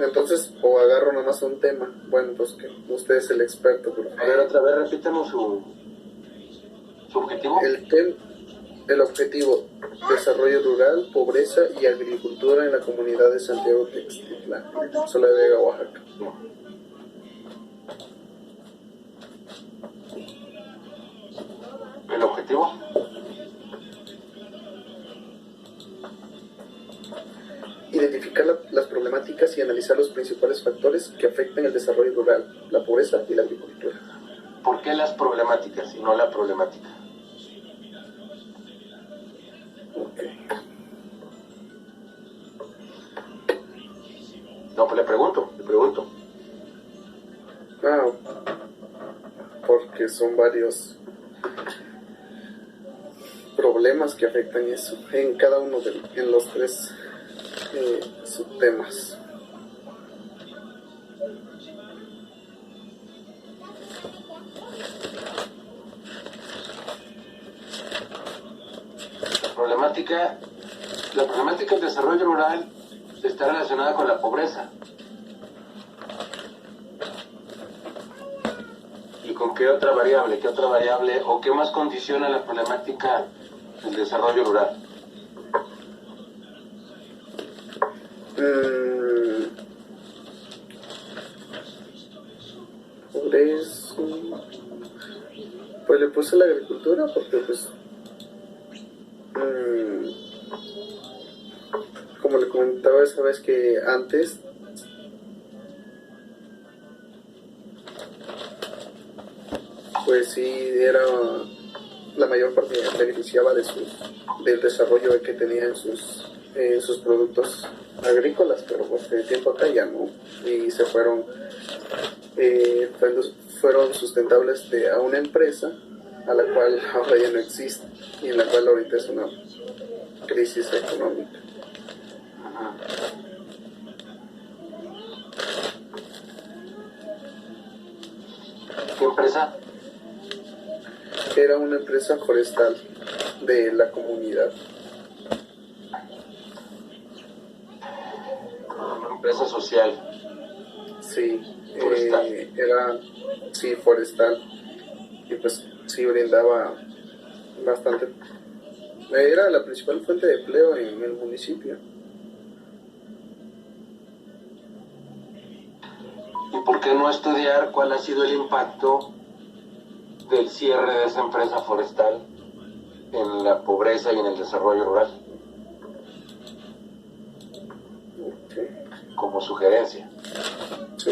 Entonces, o agarro nomás un tema. Bueno, pues que usted es el experto, por A favor. ver, otra vez, repítame su objetivo. El objetivo: desarrollo rural, pobreza y agricultura en la comunidad de Santiago Textitlán, Sola de Vega, Oaxaca. ¿El objetivo? Identificar las problemáticas y analizar los principales factores que afectan el desarrollo rural, la pobreza y la agricultura. ¿Por qué las problemáticas y no la problemática? Okay. No, pues le pregunto. Porque son varios problemas que afectan eso en cada uno en los tres subtemas. La problemática del desarrollo rural está relacionada con la pobreza. ¿Y con qué otra variable o qué más condiciona la problemática del desarrollo rural? Por eso, pues le puse la agricultura porque pues como le comentaba esa vez que antes pues sí era la mayor parte beneficiaba del desarrollo que tenía en sus productos agrícolas, pero pues de tiempo acá ya no, y se fueron sustentables a una empresa a la cual ahora ya no existe y en la cual ahorita es una crisis económica. ¿Qué empresa? Era una empresa forestal de la comunidad. Una empresa social. Sí, forestal. Forestal. Y pues sí brindaba bastante. Era la principal fuente de empleo en el municipio. ¿Y por qué no estudiar cuál ha sido el impacto del cierre de esa empresa forestal en la pobreza y en el desarrollo rural? Okay. Como sugerencia. Sí.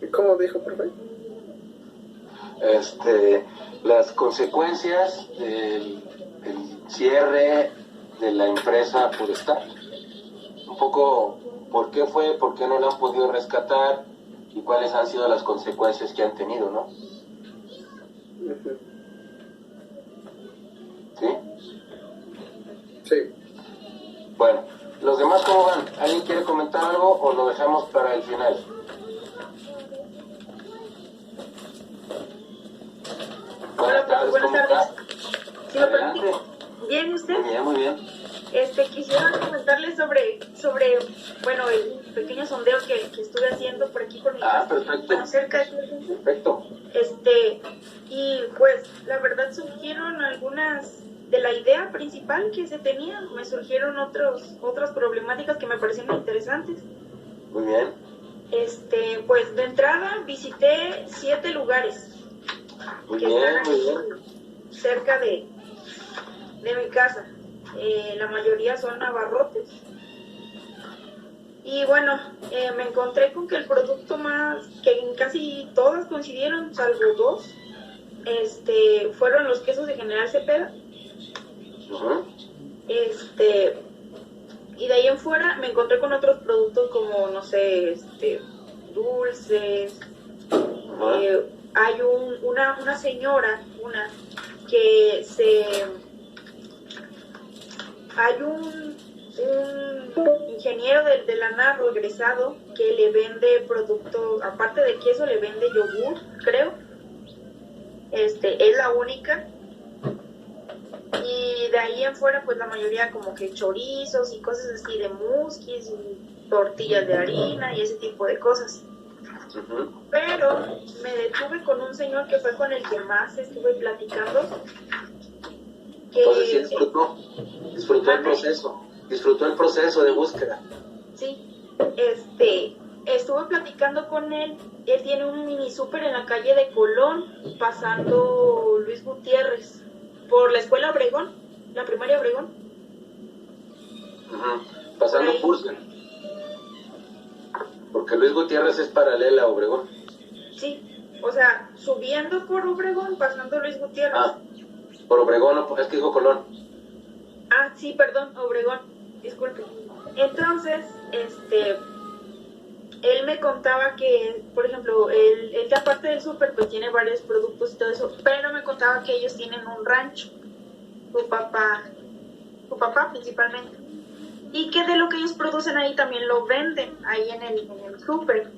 ¿Y cómo dijo, profe? Las consecuencias del cierre de la empresa forestal. Un poco, ¿por qué no la han podido rescatar? Y cuáles han sido las consecuencias que han tenido, ¿no? ¿Sí? Sí. Bueno, ¿los demás cómo van? ¿Alguien quiere comentar algo o lo dejamos para el final? Hola, profe, buenas tardes. ¿Sí me permite? ¿Bien usted? Muy bien. Quisiera comentarle sobre, bueno, el pequeño sondeo que estuve haciendo por aquí por mi casa. Perfecto. Bueno, cerca de Perfecto. Y pues, la verdad surgieron algunas de la idea principal que se tenía, me surgieron otras problemáticas que me parecieron interesantes. Muy bien. Pues de entrada visité 7 lugares que están aquí cerca de mi casa. La mayoría son abarrotes. Y bueno, me encontré con que el producto más, que en casi todas coincidieron, salvo 2, fueron los quesos de General Cepeda. Y de ahí en fuera me encontré con otros productos como, no sé, dulces. Hay una señora, que hay un ingeniero de la Narro egresado que le vende productos, aparte de queso le vende yogur, creo. Es la única. Y de ahí en fuera, pues la mayoría como que chorizos y cosas así de musquis y tortillas de harina y ese tipo de cosas. Pero me detuve con un señor que fue con el que más estuve platicando. Entonces sí disfrutó el proceso de búsqueda. Sí, estuve platicando con él. Él tiene un mini súper en la calle de Colón, pasando Luis Gutiérrez, por la escuela Obregón, la primaria Obregón. Pasando Pursen, porque Luis Gutiérrez es paralela a Obregón. Sí, o sea, subiendo por Obregón, pasando Luis Gutiérrez. Por Obregón, es que dijo Colón. Sí, perdón, Obregón, disculpe. Entonces, él me contaba que, por ejemplo, él que aparte del súper, pues tiene varios productos y todo eso, pero me contaba que ellos tienen un rancho, su papá principalmente, y que de lo que ellos producen ahí también lo venden, ahí en el súper.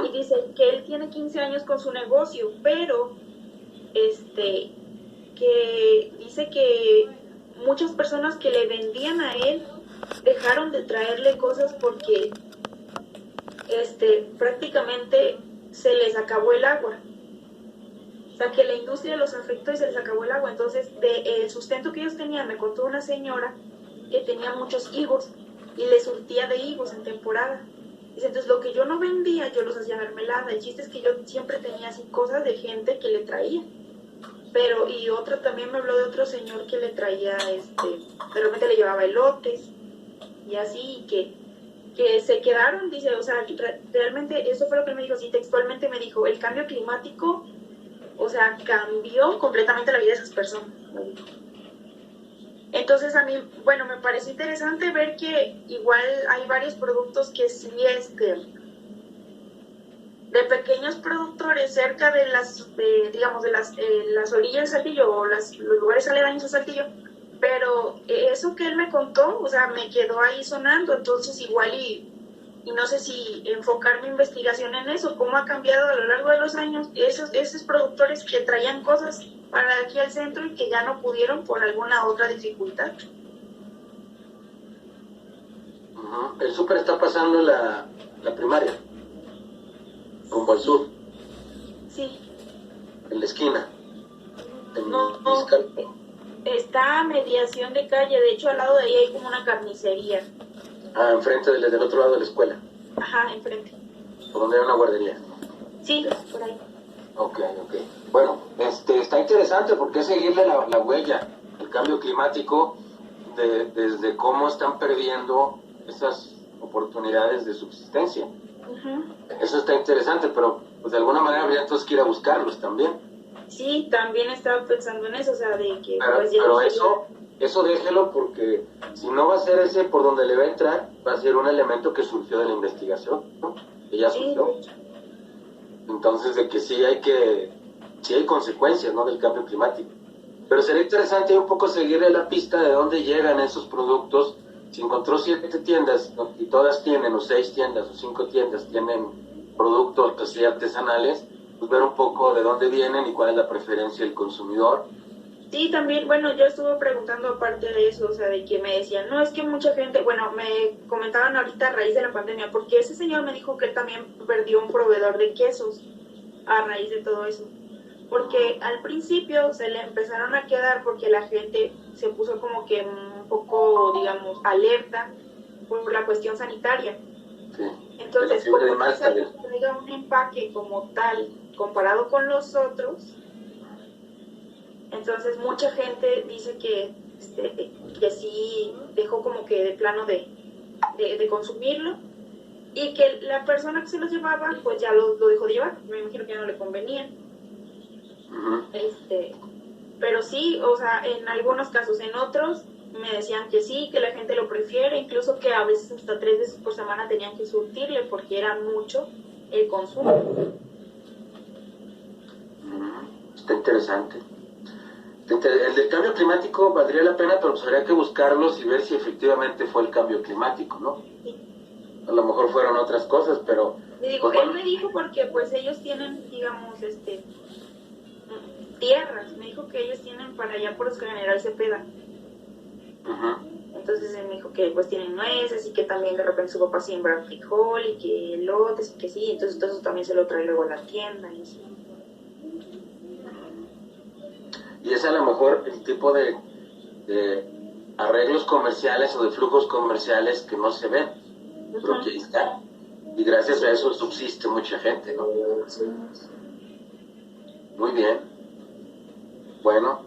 Y dice que él tiene 15 años con su negocio, pero, que dice que muchas personas que le vendían a él dejaron de traerle cosas porque prácticamente se les acabó el agua. O sea, que la industria los afectó y se les acabó el agua. Entonces, el sustento que ellos tenían, me contó una señora que tenía muchos higos y le surtía de higos en temporada. Dice, entonces lo que yo no vendía, yo los hacía mermelada. El chiste es que yo siempre tenía así cosas de gente que le traía. Pero, y otra también me habló de otro señor que le traía, de repente le llevaba elotes y así, que se quedaron, dice, o sea, realmente eso fue lo que él me dijo, sí, textualmente me dijo, el cambio climático, o sea, cambió completamente la vida de esas personas. Entonces a mí, bueno, me pareció interesante ver que igual hay varios productos que sí, de pequeños productores cerca de las, digamos, de las orillas de Saltillo o los lugares aledaños a Saltillo, pero eso que él me contó, o sea, me quedó ahí sonando, entonces igual y no sé si enfocar mi investigación en eso, cómo ha cambiado a lo largo de los años esos productores que traían cosas para aquí al centro y que ya no pudieron por alguna otra dificultad. El súper está pasando la primaria, rumbo al sur. Sí. En la esquina. No, está a mediación de calle, de hecho al lado de ahí hay como una carnicería. Enfrente del otro lado de la escuela. Ajá, enfrente. ¿Por donde hay una guardería? Sí, por ahí. Ok. Bueno, está interesante porque es seguirle la huella, el cambio climático, desde cómo están perdiendo esas oportunidades de subsistencia. Eso está interesante, pero pues de alguna manera habría entonces que ir a buscarlos también. Sí, también estaba pensando en eso, o sea, de que... Pero eso déjelo, porque si no va a ser ese por donde le va a entrar, va a ser un elemento que surgió de la investigación, ¿no? Que ya surgió. Entonces, de que sí hay consecuencias, ¿no?, del cambio climático. Pero sería interesante un poco seguirle la pista de dónde llegan esos productos. Si encontró 7 tiendas, ¿no?, y todas tienen, o 6 tiendas, o 5 tiendas tienen productos así artesanales, pues ver un poco de dónde vienen y cuál es la preferencia del consumidor. Sí, también, bueno, yo estuve preguntando aparte de eso, o sea, de que me decían, no, es que mucha gente, bueno, me comentaban ahorita a raíz de la pandemia, porque ese señor me dijo que él también perdió un proveedor de quesos a raíz de todo eso, porque al principio se le empezaron a quedar porque la gente se puso como que un poco, digamos, alerta por la cuestión sanitaria. Sí. Entonces, como no se traiga un empaque como tal comparado con los otros, entonces mucha gente dice que sí dejó como que de plano de consumirlo, y que la persona que se los llevaba pues ya lo dejó de llevar, me imagino que ya no le convenía. Pero sí, o sea, en algunos casos, en otros me decían que sí, que la gente lo prefiere, incluso que a veces hasta 3 veces por semana tenían que surtirle porque era mucho el consumo. Está interesante. El del cambio climático valdría la pena, pero pues habría que buscarlos y ver si efectivamente fue el cambio climático, ¿no? Sí. A lo mejor fueron otras cosas, pero... Digo, él me dijo porque pues ellos tienen, digamos, tierras, me dijo que ellos tienen para allá por General Cepeda, Entonces él me dijo que pues tienen nueces y que también de repente su papá siembra frijol y que elotes y que sí, entonces todo eso también se lo trae luego a la tienda y así. Y es a lo mejor el tipo de arreglos comerciales o de flujos comerciales que no se ven, pero que ahí está. Y gracias a eso subsiste mucha gente, ¿no? Sí. Muy bien. Bueno,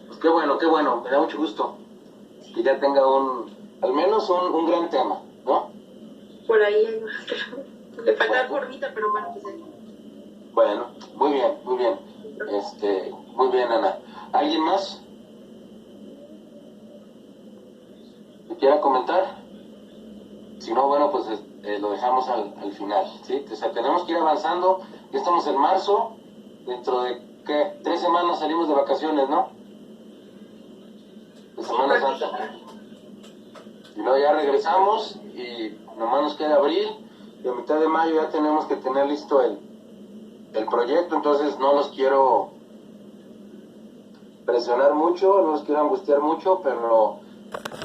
pues qué bueno, me da mucho gusto que ya tenga al menos un gran tema, ¿no? Por ahí hay más, pero le falta formita, pero bueno, pues ahí. Bueno, muy bien. Muy bien, Ana. ¿Alguien más que quiera comentar? Si no, bueno, pues lo dejamos al final, ¿sí? O sea, tenemos que ir avanzando. Ya estamos en marzo. Dentro de, ¿qué? 3 semanas salimos de vacaciones, ¿no? De Semana Santa. Y luego ya regresamos y nomás nos queda abril. Y a mitad de mayo ya tenemos que tener listo el proyecto. Entonces no los quiero presionar mucho, no los quiero angustiar mucho, pero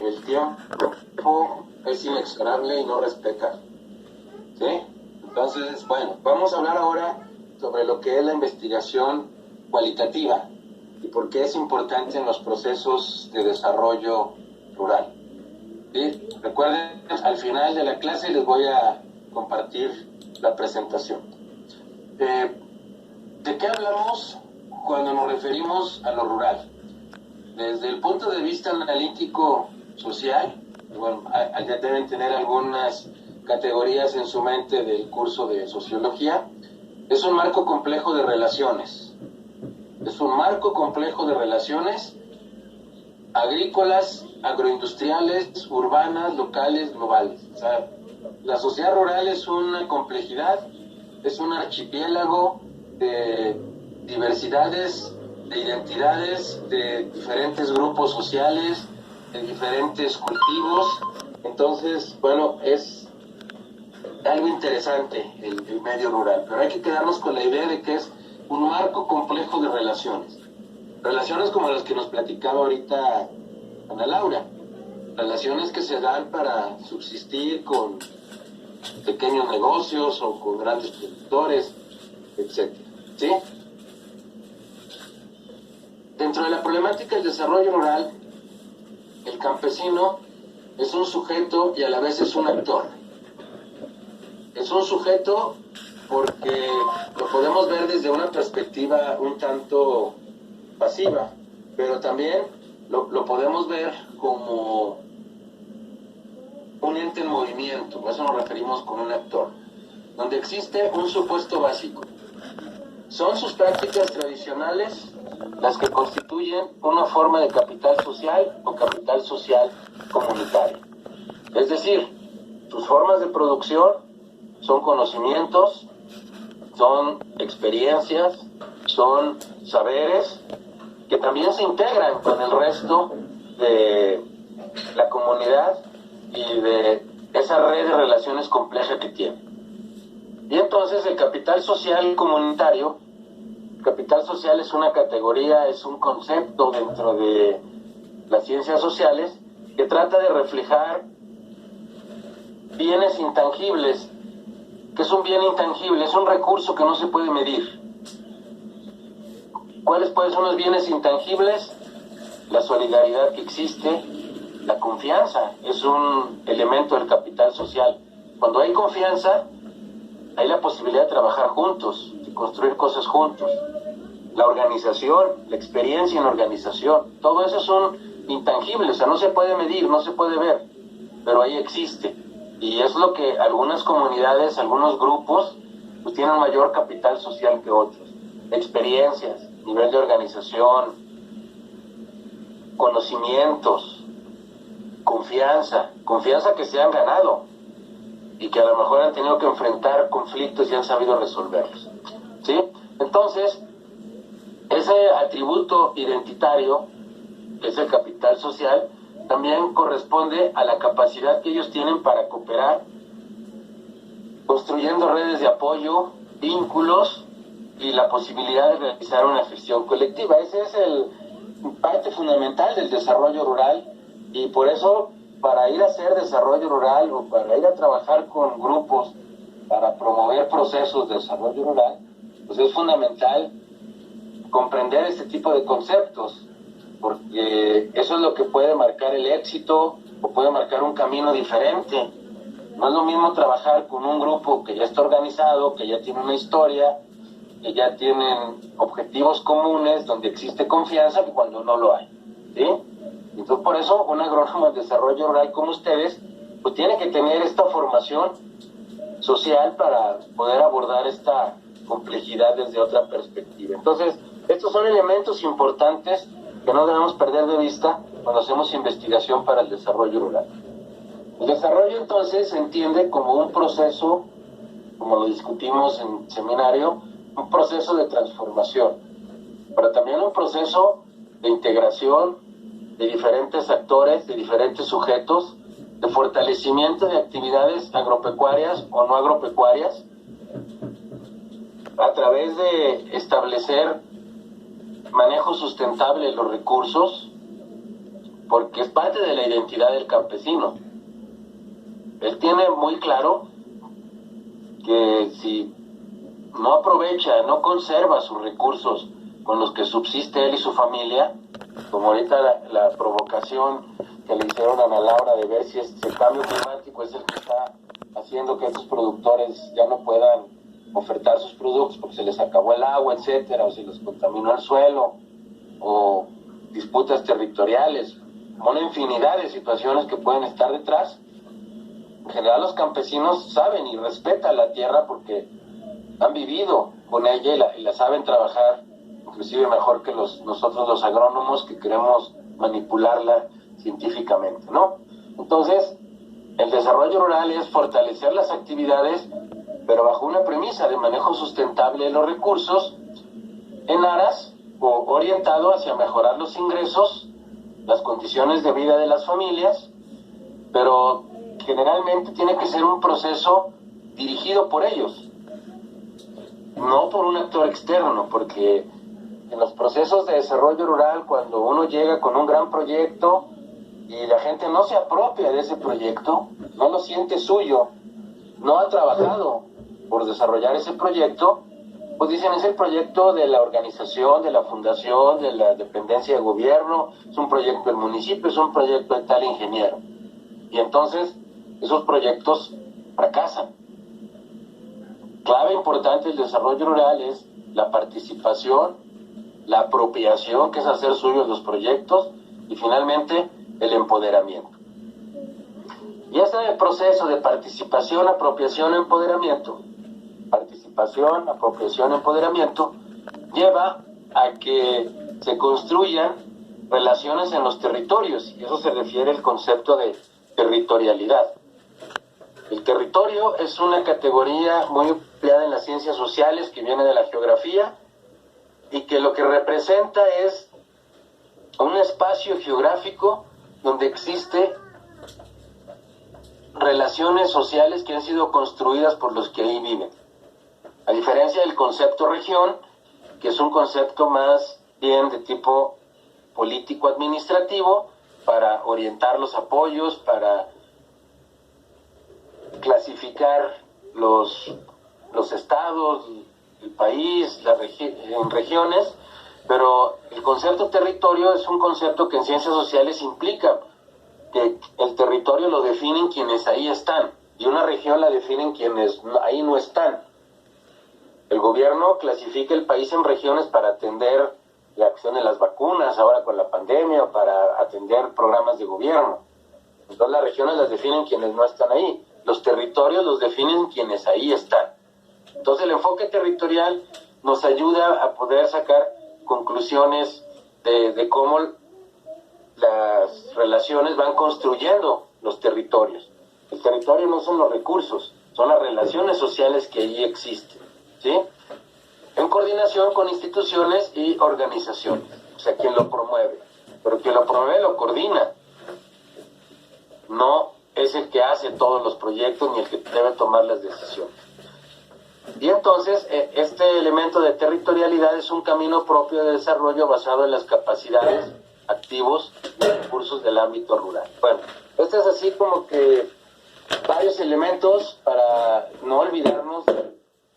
el tiempo es inexorable y no respeta, ¿sí? Entonces, bueno, vamos a hablar ahora sobre lo que es la investigación cualitativa y por qué es importante en los procesos de desarrollo rural, ¿sí? Recuerden, al final de la clase les voy a compartir la presentación. ¿De qué hablamos cuando nos referimos a lo rural? Desde el punto de vista analítico social, bueno, ya deben tener algunas categorías en su mente del curso de sociología. Es un marco complejo de relaciones. Es un marco complejo de relaciones agrícolas, agroindustriales, urbanas, locales, globales. O sea, la sociedad rural es una complejidad, es un archipiélago de diversidades, de identidades, de diferentes grupos sociales, de diferentes cultivos. Entonces, bueno, es algo interesante el medio rural, pero hay que quedarnos con la idea de que es un marco complejo de relaciones. Relaciones como las que nos platicaba ahorita Ana Laura. Relaciones que se dan para subsistir con pequeños negocios o con grandes productores, etc. ¿Sí? Dentro de la problemática del desarrollo rural, el campesino es un sujeto y a la vez es un actor. Es un sujeto porque lo podemos ver desde una perspectiva un tanto pasiva, pero también lo podemos ver como un ente en movimiento. A eso nos referimos con un actor, donde existe un supuesto básico. Son sus prácticas tradicionales las que constituyen una forma de capital social o capital social comunitario. Es decir, sus formas de producción son conocimientos, son experiencias, son saberes que también se integran con el resto de la comunidad y de esa red de relaciones complejas que tiene. Y entonces el capital social comunitario, capital social es una categoría, es un concepto dentro de las ciencias sociales que trata de reflejar bienes intangibles. ¿Qué es un bien intangible? Es un recurso que no se puede medir. ¿Cuáles pueden ser los bienes intangibles? La solidaridad que existe, la confianza, es un elemento del capital social. Cuando hay confianza, hay la posibilidad de trabajar juntos, de construir cosas juntos. La organización, la experiencia en organización, todo eso son intangibles, o sea, no se puede medir, no se puede ver, pero ahí existe. Y es lo que algunas comunidades, algunos grupos, pues tienen mayor capital social que otros. Experiencias, nivel de organización, conocimientos, confianza que se han ganado y que a lo mejor han tenido que enfrentar conflictos y han sabido resolverlos, ¿sí? Entonces, ese atributo identitario, ese capital social, también corresponde a la capacidad que ellos tienen para cooperar, construyendo redes de apoyo, vínculos y la posibilidad de realizar una gestión colectiva. Ese es el parte fundamental del desarrollo rural Y por eso, para ir a hacer desarrollo rural o para ir a trabajar con grupos para promover procesos de desarrollo rural, pues es fundamental comprender este tipo de conceptos, porque eso es lo que puede marcar el éxito o puede marcar un camino diferente. No es lo mismo trabajar con un grupo que ya está organizado, que ya tiene una historia, que ya tienen objetivos comunes, donde existe confianza, que cuando no lo hay, ¿sí? Entonces, por eso, un agrónomo de desarrollo rural como ustedes, pues tiene que tener esta formación social para poder abordar esta complejidad desde otra perspectiva. Entonces, estos son elementos importantes que no debemos perder de vista cuando hacemos investigación para el desarrollo rural. El desarrollo, entonces, se entiende como un proceso, como lo discutimos en seminario, un proceso de transformación, pero también un proceso de integración de diferentes actores, de diferentes sujetos, de fortalecimiento de actividades agropecuarias o no agropecuarias, a través de establecer manejo sustentable de los recursos, porque es parte de la identidad del campesino. Él tiene muy claro que si no aprovecha, no conserva sus recursos con los que subsiste él y su familia, como ahorita la provocación que le hicieron a Ana Laura de ver si el cambio climático es el que está haciendo que estos productores ya no puedan ofertar sus productos porque se les acabó el agua, etcétera, o se les contaminó el suelo, o disputas territoriales, una infinidad de situaciones que pueden estar detrás. En general, los campesinos saben y respetan la tierra porque han vivido con ella y la saben trabajar, inclusive mejor que nosotros los agrónomos que queremos manipularla científicamente, ¿no? Entonces, el desarrollo rural es fortalecer las actividades, pero bajo una premisa de manejo sustentable de los recursos, en aras o orientado hacia mejorar los ingresos, las condiciones de vida de las familias, pero generalmente tiene que ser un proceso dirigido por ellos, no por un actor externo, porque en los procesos de desarrollo rural, cuando uno llega con un gran proyecto y la gente no se apropia de ese proyecto, no lo siente suyo, no ha trabajado por desarrollar ese proyecto, pues dicen es el proyecto de la organización, de la fundación, de la dependencia de gobierno, es un proyecto del municipio, es un proyecto de tal ingeniero. Y entonces esos proyectos fracasan. Clave importante del desarrollo rural es la participación, la apropiación, que es hacer suyos los proyectos, y finalmente el empoderamiento. Y ese proceso de participación, apropiación, empoderamiento, lleva a que se construyan relaciones en los territorios, y eso se refiere al concepto de territorialidad. El territorio es una categoría muy empleada en las ciencias sociales que viene de la geografía y que lo que representa es un espacio geográfico donde existe relaciones sociales que han sido construidas por los que ahí viven. A diferencia del concepto región, que es un concepto más bien de tipo político-administrativo para orientar los apoyos, para clasificar los estados, el país, en regiones, pero el concepto territorio es un concepto que en ciencias sociales implica que el territorio lo definen quienes ahí están y una región la definen quienes ahí no están. El gobierno clasifica el país en regiones para atender la acción de las vacunas, ahora con la pandemia, o para atender programas de gobierno. Entonces las regiones las definen quienes no están ahí. Los territorios los definen quienes ahí están. Entonces el enfoque territorial nos ayuda a poder sacar conclusiones de cómo las relaciones van construyendo los territorios. El territorio no son los recursos, son las relaciones sociales que allí existen, ¿sí? En coordinación con instituciones y organizaciones, o sea, quien lo promueve. Pero quien lo promueve lo coordina, no es el que hace todos los proyectos ni el que debe tomar las decisiones. Y entonces, este elemento de territorialidad es un camino propio de desarrollo basado en las capacidades activos y recursos del ámbito rural. Bueno, este es así como que varios elementos para no olvidarnos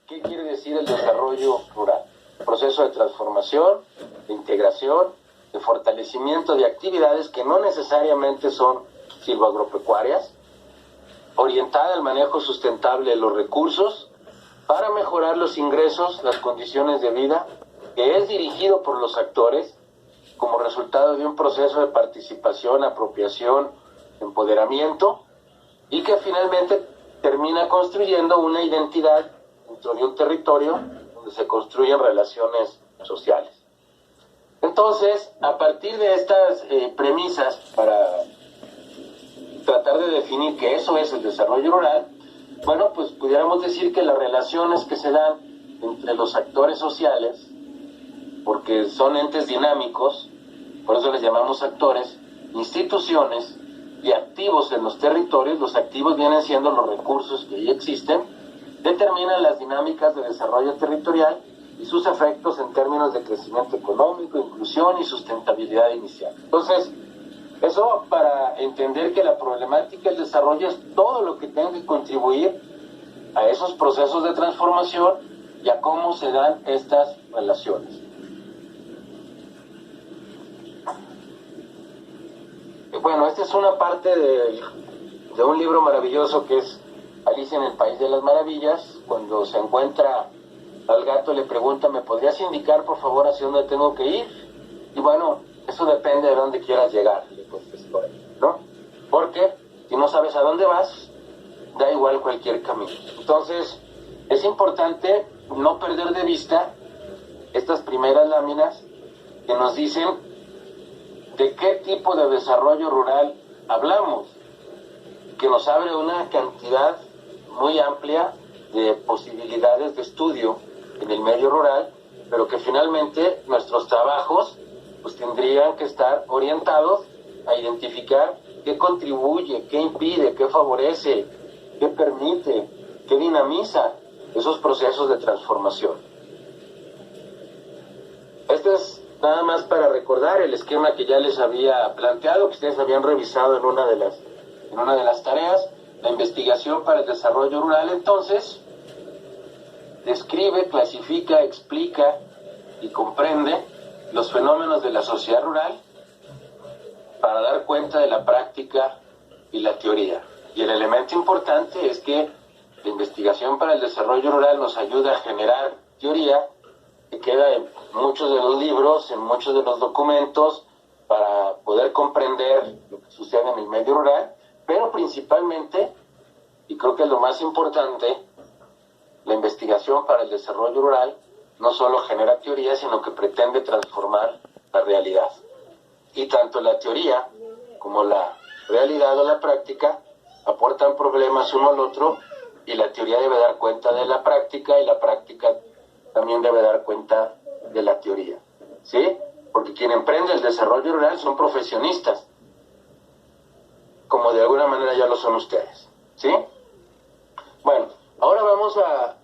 qué quiere decir el desarrollo rural. Proceso de transformación, de integración, de fortalecimiento de actividades que no necesariamente son silvoagropecuarias, orientada al manejo sustentable de los recursos para mejorar los ingresos, las condiciones de vida, que es dirigido por los actores como resultado de un proceso de participación, apropiación, empoderamiento, y que finalmente termina construyendo una identidad dentro de un territorio donde se construyen relaciones sociales. Entonces, a partir de estas premisas, para tratar de definir que eso es el desarrollo rural, bueno, pues pudiéramos decir que las relaciones que se dan entre los actores sociales, porque son entes dinámicos, por eso les llamamos actores, instituciones y activos en los territorios. Los activos vienen siendo los recursos que ya existen, determinan las dinámicas de desarrollo territorial y sus efectos en términos de crecimiento económico, inclusión y sustentabilidad inicial. Entonces, eso para entender que la problemática del desarrollo es todo lo que tenga que contribuir a esos procesos de transformación y a cómo se dan estas relaciones. Bueno, esta es una parte de un libro maravilloso que es Alicia en el País de las Maravillas. Cuando se encuentra al gato le pregunta, ¿me podrías indicar por favor hacia dónde tengo que ir? Y bueno, eso depende de dónde quieras llegar, le contestó él, ¿no? Porque si no sabes a dónde vas, da igual cualquier camino. Entonces, es importante no perder de vista estas primeras láminas que nos dicen de qué tipo de desarrollo rural hablamos, que nos abre una cantidad muy amplia de posibilidades de estudio en el medio rural, pero que finalmente nuestros trabajos pues tendrían que estar orientados a identificar qué contribuye, qué impide, qué favorece, qué permite, qué dinamiza esos procesos de transformación. Este es nada más para recordar el esquema que ya les había planteado, que ustedes habían revisado en una de las tareas. La investigación para el desarrollo rural, entonces, describe, clasifica, explica y comprende los fenómenos de la sociedad rural para dar cuenta de la práctica y la teoría. Y el elemento importante es que la investigación para el desarrollo rural nos ayuda a generar teoría que queda en muchos de los libros, en muchos de los documentos, para poder comprender lo que sucede en el medio rural, pero principalmente, y creo que es lo más importante, la investigación para el desarrollo rural no solo genera teoría, sino que pretende transformar la realidad. Y tanto la teoría como la realidad o la práctica aportan problemas uno al otro, y la teoría debe dar cuenta de la práctica, y la práctica también debe dar cuenta de la teoría, ¿sí? Porque quien emprende el desarrollo rural son profesionistas, como de alguna manera ya lo son ustedes, ¿sí? Bueno, ahora vamos a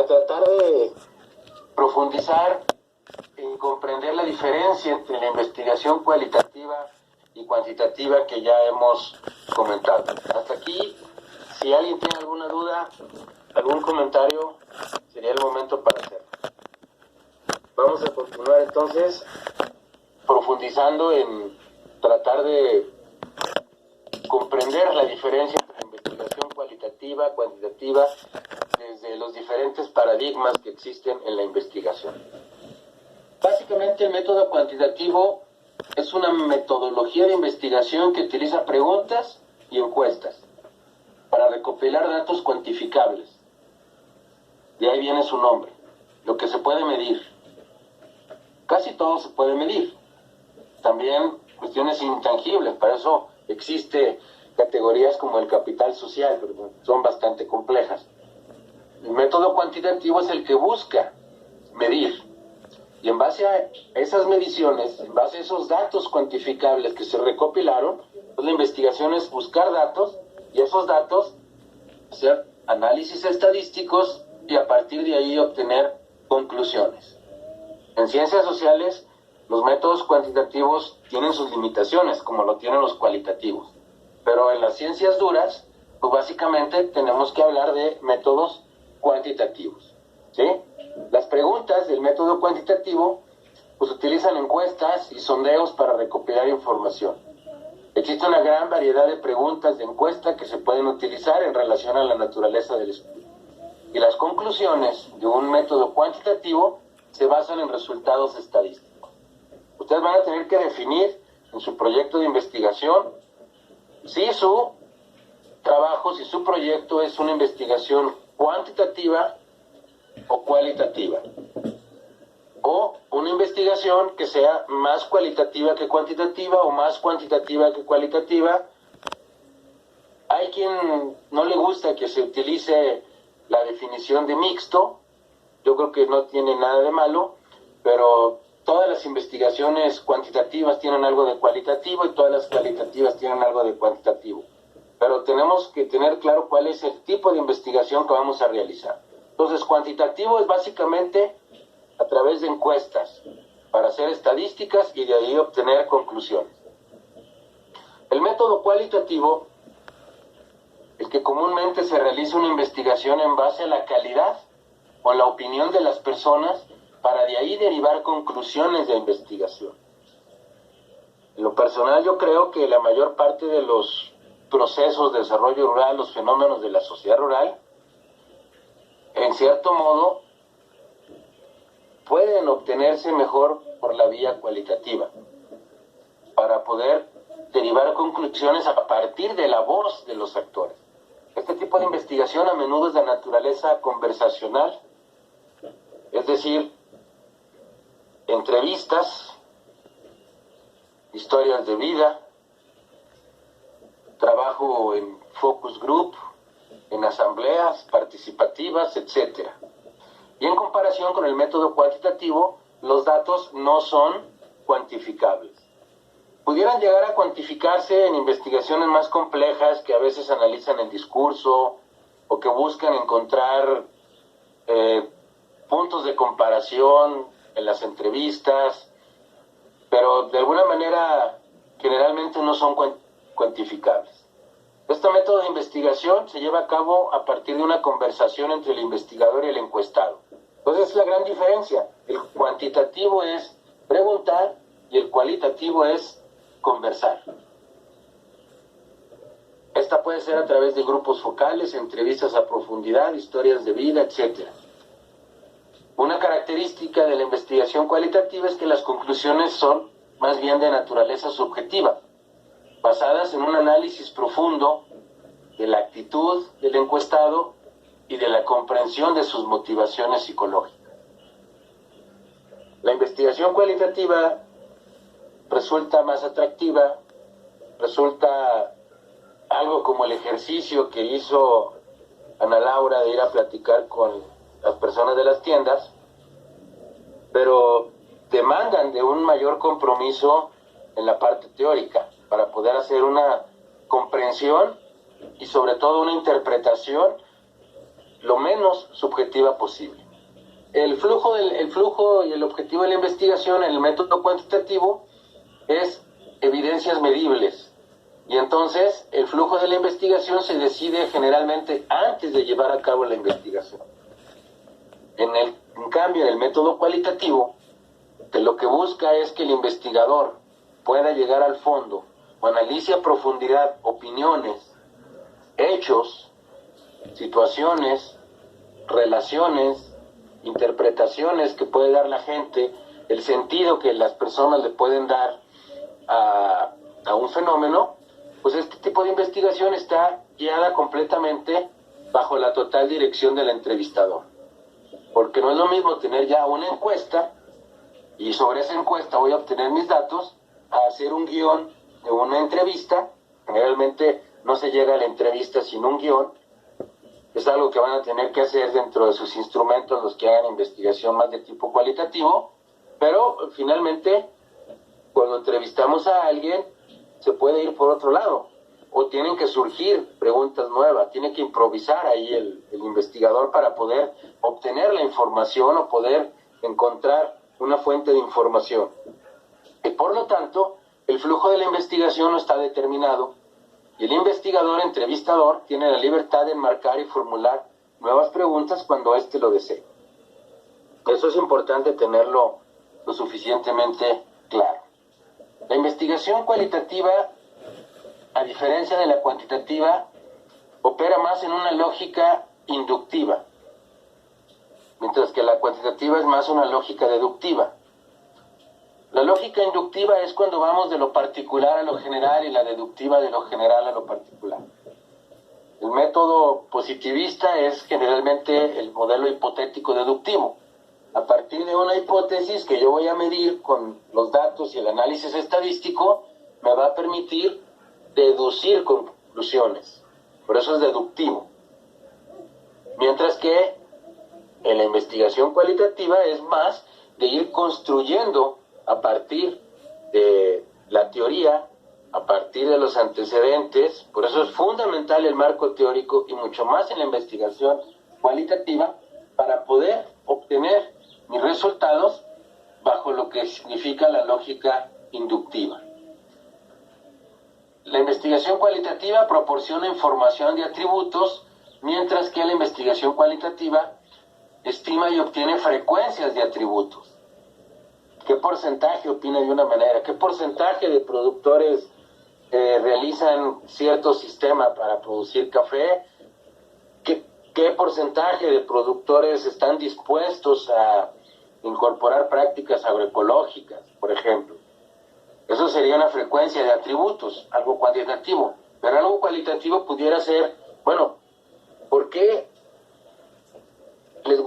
tratar de profundizar en comprender la diferencia entre la investigación cualitativa y cuantitativa que ya hemos comentado. Hasta aquí, si alguien tiene alguna duda, algún comentario, sería el momento para hacerlo. Vamos a continuar entonces profundizando en tratar de comprender la diferencia entre la investigación cualitativa, cuantitativa, desde los diferentes paradigmas que existen en la investigación. Básicamente, el método cuantitativo es una metodología de investigación que utiliza preguntas y encuestas para recopilar datos cuantificables. De ahí viene su nombre, lo que se puede medir. Casi todo se puede medir. También cuestiones intangibles, para eso existe categorías como el capital social, pero son bastante complejas. El método cuantitativo es el que busca medir. Y en base a esas mediciones, en base a esos datos cuantificables que se recopilaron, pues la investigación es buscar datos, y esos datos hacer análisis estadísticos y a partir de ahí obtener conclusiones. En ciencias sociales Los métodos cuantitativos tienen sus limitaciones, como lo tienen los cualitativos. Pero en las ciencias duras, pues básicamente tenemos que hablar de métodos cuantitativos, ¿sí? Las preguntas del método cuantitativo pues utilizan encuestas y sondeos para recopilar información. Existe una gran variedad de preguntas de encuesta que se pueden utilizar en relación a la naturaleza del estudio. Y las conclusiones de un método cuantitativo se basan en resultados estadísticos. Ustedes van a tener que definir en su proyecto de investigación si su trabajo, si su proyecto es una investigación cuantitativa o cualitativa, o una investigación que sea más cualitativa que cuantitativa o más cuantitativa que cualitativa. Hay quien no le gusta que se utilice la definición de mixto. Yo creo que no tiene nada de malo, pero todas las investigaciones cuantitativas tienen algo de cualitativo y todas las cualitativas tienen algo de cuantitativo. Pero tenemos que tener claro cuál es el tipo de investigación que vamos a realizar. Entonces, cuantitativo es básicamente a través de encuestas para hacer estadísticas y de ahí obtener conclusiones. El método cualitativo, el que comúnmente se realiza una investigación en base a la calidad o la opinión de las personas para de ahí derivar conclusiones de investigación. En lo personal, yo creo que la mayor parte de los procesos de desarrollo rural, los fenómenos de la sociedad rural, en cierto modo, pueden obtenerse mejor por la vía cualitativa, para poder derivar conclusiones a partir de la voz de los actores. Este tipo de investigación a menudo es de naturaleza conversacional, es decir, entrevistas, historias de vida, trabajo en focus group, en asambleas participativas, etc. Y en comparación con el método cuantitativo, los datos no son cuantificables. Pudieran llegar a cuantificarse en investigaciones más complejas que a veces analizan el discurso o que buscan encontrar puntos de comparación en las entrevistas, pero de alguna manera generalmente no son cuantificables. Este método de investigación se lleva a cabo a partir de una conversación entre el investigador y el encuestado. Entonces es la gran diferencia. El cuantitativo es preguntar y el cualitativo es conversar. Esta puede ser a través de grupos focales, entrevistas a profundidad, historias de vida, etc. Una característica de la investigación cualitativa es que las conclusiones son más bien de naturaleza subjetiva, basadas en un análisis profundo de la actitud del encuestado y de la comprensión de sus motivaciones psicológicas. La investigación cualitativa resulta más atractiva, resulta algo como el ejercicio que hizo Ana Laura de ir a platicar con las personas de las tiendas, pero demandan de un mayor compromiso en la parte teórica para poder hacer una comprensión y sobre todo una interpretación lo menos subjetiva posible. El flujo y el objetivo de la investigación en el método cuantitativo es evidencias medibles, y entonces el flujo de la investigación se decide generalmente antes de llevar a cabo la investigación. En cambio, en el método cualitativo, lo que busca es que el investigador pueda llegar al fondo o analice a profundidad opiniones, hechos, situaciones, relaciones, interpretaciones que puede dar la gente, el sentido que las personas le pueden dar a un fenómeno. Pues este tipo de investigación está guiada completamente bajo la total dirección del entrevistador, porque no es lo mismo tener ya una encuesta y sobre esa encuesta voy a obtener mis datos, a hacer un guión de una entrevista. Generalmente no se llega a la entrevista sin un guión. Es algo que van a tener que hacer dentro de sus instrumentos los que hagan investigación más de tipo cualitativo, pero finalmente cuando entrevistamos a alguien se puede ir por otro lado, o tienen que surgir preguntas nuevas, tiene que improvisar ahí el investigador para poder obtener la información o poder encontrar una fuente de información. Y por lo tanto, el flujo de la investigación no está determinado y el investigador entrevistador tiene la libertad de enmarcar y formular nuevas preguntas cuando éste lo desee. Eso es importante tenerlo lo suficientemente claro. La investigación cualitativa, a diferencia de la cuantitativa, opera más en una lógica inductiva, mientras que la cuantitativa es más una lógica deductiva. La lógica inductiva es cuando vamos de lo particular a lo general y la deductiva de lo general a lo particular. El método positivista es generalmente el modelo hipotético deductivo. A partir de una hipótesis que yo voy a medir con los datos y el análisis estadístico, me va a permitir deducir conclusiones. Por eso es deductivo. Mientras que en la investigación cualitativa es más de ir construyendo a partir de la teoría, a partir de los antecedentes. Por eso es fundamental el marco teórico y mucho más en la investigación cualitativa para poder obtener mis resultados bajo lo que significa la lógica inductiva. La investigación cualitativa proporciona información de atributos, mientras que la investigación cualitativa estima y obtiene frecuencias de atributos. ¿Qué porcentaje opina de una manera? ¿Qué porcentaje de productores realizan cierto sistema para producir café? ¿Qué porcentaje de productores están dispuestos a incorporar prácticas agroecológicas, por ejemplo? Eso sería una frecuencia de atributos, algo cuantitativo. Pero algo cualitativo pudiera ser, bueno, ¿por qué les gusta